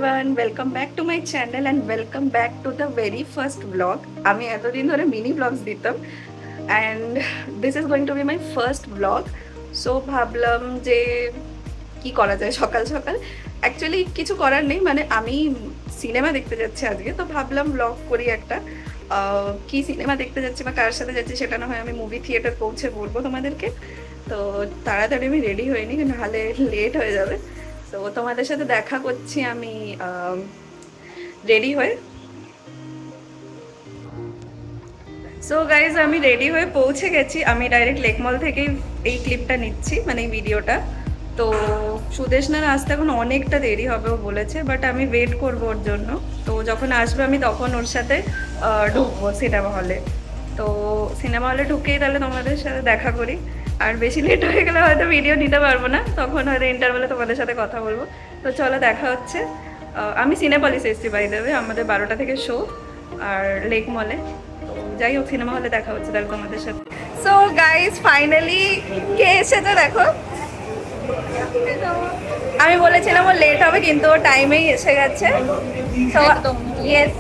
everyone, welcome back to my channel and welcome back to the very first vlog. আমি এতদিন ধরে mini vlogs দিতাম and this is going to be my first vlog. So ভাবলাম যে কি করা যায় সকাল সকাল। অ্যাকচুয়ালি কিছু করার নেই, মানে আমি সিনেমা দেখতে যাচ্ছি আজকে, তো ভাবলাম vlog করি একটা। কি সিনেমা দেখতে যাচ্ছি বা কার সাথে যাচ্ছি সেটা না হয় আমি মুভি থিয়েটার পৌঁছে বলবো তোমাদেরকে। তো তাড়াতাড়ি আমি রেডি হইনি, নাহলে লেট হয়ে যাবে। তো তোমাদের সাথে দেখা করছি আমি রেডি হয়ে। সো গাইজ আমি রেডি হয়ে পৌঁছে গেছি। আমি ডাইরেক্ট লেক মল থেকেই এই ক্লিপটা নিচ্ছি, মানে এই ভিডিওটা। তো সুদেশনার আসতে এখন অনেকটা দেরি হবে ও বলেছে, বাট আমি ওয়েট করবো ওর জন্য। তো যখন আসবে আমি তখন ওর সাথে ঢুকবো সিনেমা হলে। তো সিনেমা হলে ঢুকেই তাহলে তোমাদের সাথে দেখা করি। আর বেশি লেট হয়ে গেলে হয়তো ভিডিও নিতে পারবো না, তখন হয়তো ইন্টারভেলে তোমাদের সাথে কথা বলবো। তো চলো দেখা হচ্ছে। আমি সিনেপলিস এসেছি বাই দ্য ওয়ে, আমাদের 12টা থেকে শো আর লেক মলে। তো যাই হোক, সিনেমা হলে দেখা হচ্ছে তাহলে তোমাদের সাথে। সো গাইজ ফাইনালি কে এসেছে দেখো। আমি বলেছিলাম ও লেট হবে, কিন্তু ও টাইমেই এসে গেছে। ইয়েস,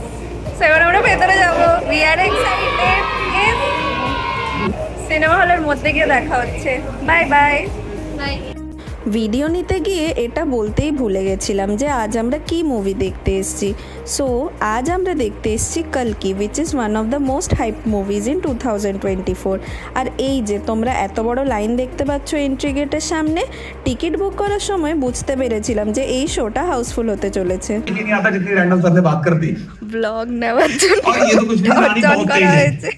সো এবার আমরা ভেতরে যাবো। We are excited. সিনেমা হলের মধ্যে গিয়ে দেখা হচ্ছে। Bye bye. ভিডিও নিতে গিয়ে এটা বলতেই ভুলে গেছিলাম যে আজ আমরা কি মুভি দেখতে এসেছি। সো আজ আমরা দেখতে এসেছি কলকি, which is one of the most hype movies in 2024। আর এই যে তোমরা এত বড় লাইন দেখতে পাচ্ছ এন্ট্রি গেটের সামনে, টিকিট বুক করার সময় বুঝতে পেরেছিলাম যে এই শোটা হাউসফুল হতে চলেছে। ব্লগ নেওয়ার জন্য করা হয়েছে।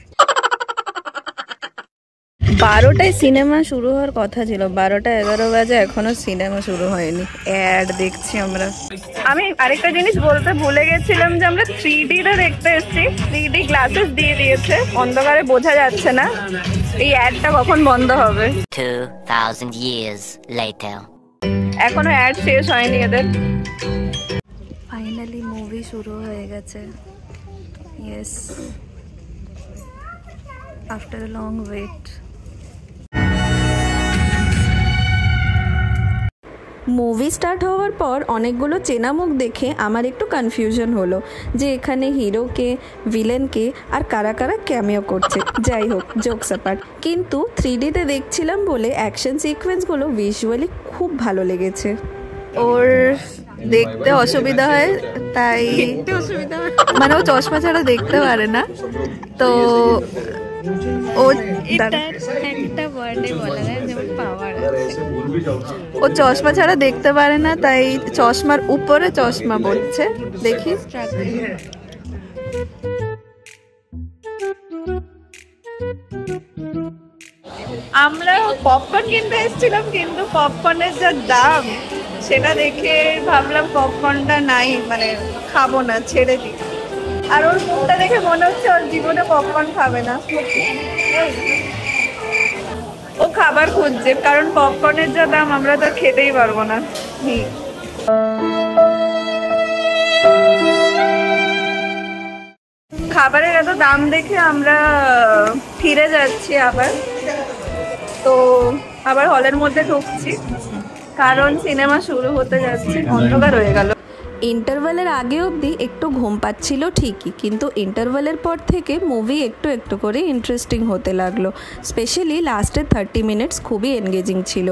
12টায় সিনেমা শুরু হওয়ার কথা ছিল, 12টা 11 বাজে এখনো সিনেমা শুরু হয়নি। অ্যাড দেখছি আমরা। আমি আরেকটা জিনিস বলতে ভুলে গেছিলাম যে আমরা 3D-তে দেখতে এসেছি। 3D গ্লাসেস দিয়ে দিয়েছে, অন্ধকারে বোঝা যাচ্ছে না। এই অ্যাডটা কখন বন্ধ হবে? 2000 years later. এখনো অ্যাড শেষ হয়নি এদের। ফাইনালি মুভি শুরু হয়ে গেছে। Yes, after a long wait. Movie start হওয়ার পর অনেকগুলো চেনা মুখ দেখে আমার একটু কনফিউশন হলো যে এখানে হিরোকে, ভিলেনকে আর কারা কারা ক্যামিও করছে। যাই হোক, জোকস অ্যাপার্ট। কিন্তু 3D-তে দেখছিলাম বলে অ্যাকশন সিকোয়েন্সগুলো ভিজুয়ালি খুব ভালো লেগেছে। ওর দেখতে অসুবিধা হয়, তাই মানে ও চশমা ছাড়া দেখতে পারে না। তো ও একটা ওয়ার্ডে বলা যায় যেমন পাওয়ার। ও চশমা ছাড়া দেখতে পারে না, তাই চশমার উপরে চশমা পড়ছে। দেখি, আমরা পপকর্ন কিনতে এসেছিলাম, কিন্তু পপকর্নের যা দাম সেটা দেখে ভাবলাম পপকর্নটা নাই, মানে খাবো না, ছেড়ে দিই। আর ওর মুখটা দেখে মনে হচ্ছে ওর জীবনে পপকর্ন খাবে না। ও খাবার খুঁজছে, কারণ পপকর্নের যা দাম আমরা তো খেতেই পারবো না। খাবারের এত দাম দেখে আমরা ফিরে যাচ্ছি আবার। তো আবার হলের মধ্যে ঢুকছি, কারণ সিনেমা শুরু হতে যাচ্ছে। অন্ধকার হয়ে গেল। ইন্টারভেলের আগে অবধি একটু ঘুম পাচ্ছিল ঠিকই, কিন্তু ইন্টারভেলের পর থেকে মুভি একটু একটু করে ইন্টারেস্টিং হতে লাগলো। স্পেশালি লাস্টের 30 মিনিটস খুবই এনগেজিং ছিল।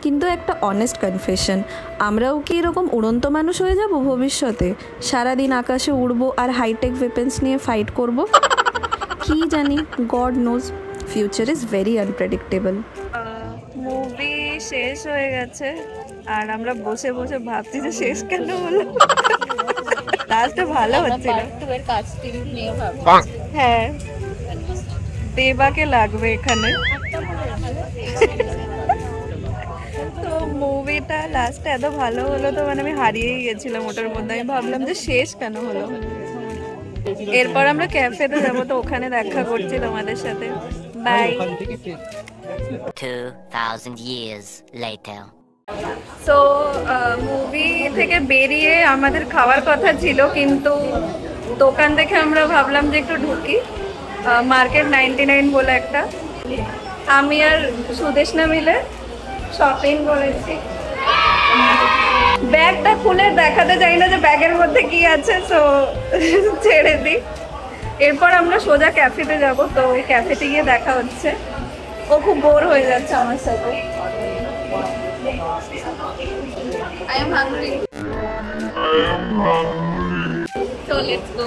কিন্তু একটা অনেস্ট কনফেশন, আমরাও কি এরকম উড়ন্ত মানুষ হয়ে যাব ভবিষ্যতে? সারাদিন আকাশে উড়বো আর হাইটেক ওয়েপেন্স নিয়ে ফাইট করব? কি জানি, god nose. Future is very unpredictable. Movie শেষ হয়ে গেছে আর আমরা বসে বসে ভাবছি যে শেষ কেন হলো। লাস্টটা ভালো হচ্ছিল। হ্যাঁ, দেবাকে লাগবে এখানে। তো মুভিটা লাস্টে এত ভালো হলো, তো মানে আমি হারিয়েই গেছিলাম ওটার মধ্যে। আমি ভাবলাম যে শেষ কেন হলো। এরপর আমরা ক্যাফেতে যাবো, তো ওখানে দেখা করছি তোমাদের সাথে। Bye. 2000 years later. So movie থেকে বেরিয়ে আমাদের খাওয়ার কথা ছিল, কিন্তু দোকান দেখে আমরা ভাবলাম যে একটু ঢুকি। মার্কেট 99 বলে একটা। আমি আর সুদেশনা মিলে শপিং করেছি। ব্যাগটা খুলে দেখাতে চাই না যে ব্যাগের মধ্যে কি আছে, তো ছেড়ে দিই। এরপর আমরা সোজা ক্যাফেতে যাব, তো ক্যাফেতে গিয়ে দেখা হচ্ছে। ও খুব বোর হয়ে যাচ্ছে আমার সাথে। I am hungry. So let's go.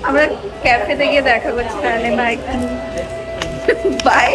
আমরা ক্যাফেতে গিয়ে দেখা করছি তাহলে। Bye bye.